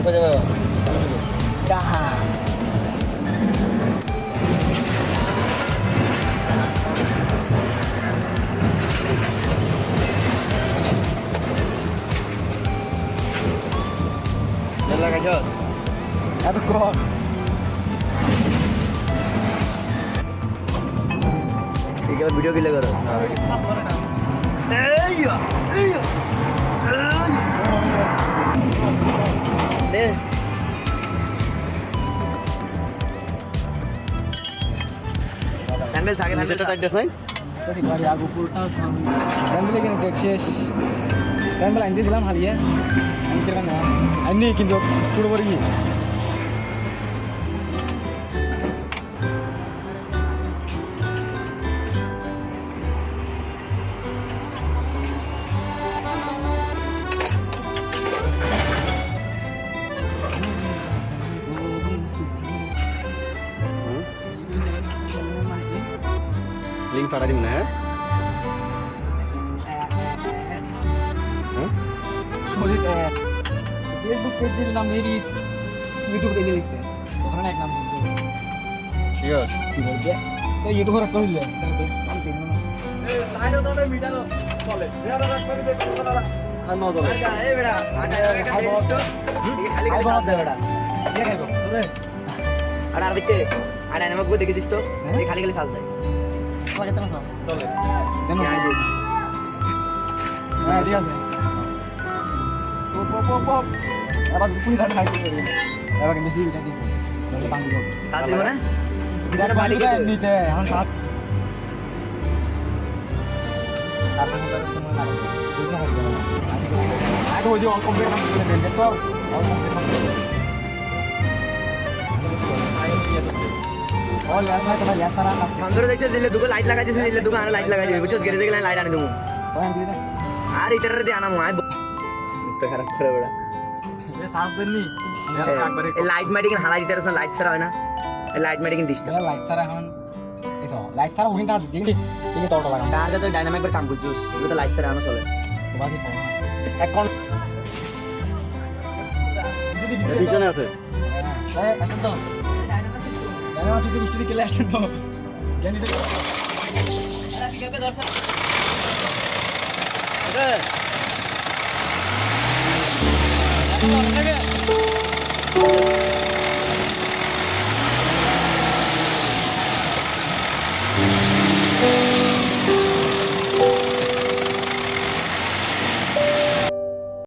Kah. Jalan kajos. Satu kron. ठीक है video के लिए करो दे कैनवेस आगे नीचे टाइट देस नहीं Tadi kali aku fullta kan beli kan Texas kan beli ini dilam hal ya anjir kan ya ini kinto sudah pergi link फाड़ा दी मैंने है sorry Facebook page এর নাম মেরি YouTube থেকে লিখতে ওখানে এক নাম শুনতে श्योर কি বলবে তো YouTube এর কইলে বেশ আমি সিন না এই লাইনও তো মিটালো চলে যারা রাখবে দেখো না আর নো চলে এই বেড়া আটা খালি খালি ভাত দে বেড়া কে খাইবো তোরে আরে আর বিতে আরে আমাকে দেখে দিস তো খালি খালি সাল যায় লাগে তো না চলে দেন হ্যাঁ ঠিক আছে পপ এবার পুরি ধান খাইতে পারি এবার কিন্তু দিবিটা দিব তাহলে পানি দিব সাল দিব না ইদার বাড়ি নিতে এখন সাত তারপর তো তোমার লাগে বুঝতে হবে না আগে ওই যে অল কমপ্লিট করে দেন তো অল কমপ্লিট और यार ना तुम्हारे यार सारा नाच अंदर देखते दिले दुगो लाइट लगा दिस दिले दुगो आने लाइट लगा दिस बुझस गिरे देखले लाइट आने दूं कौन दिले আর ইতর দে আনা মই তো খারাপ করে বড়া এ শ্বাস দেননি একবারে এই লাইট মাইটিং হালা দিতে রস লাইট সারা হয় না এই লাইট মাইটিং ডিস্টার্ব मेरा लाइट सारा এখন এসো লাইট সারা ওখানে তার জিনি ঠিক তোটা লাগা কার তো ডাইনামিক করে কাম করছস এগুলো তো লাইট সারা আনো চলে বাকি ফোন এক কোন পিছনে আছে হ্যাঁ আসেন তো ডাইনামিক ফিজিক্স হিস্ট্রি কেলে আসেন তো জ্ঞানী থেকে আরে পিকআপে দর্শন এটা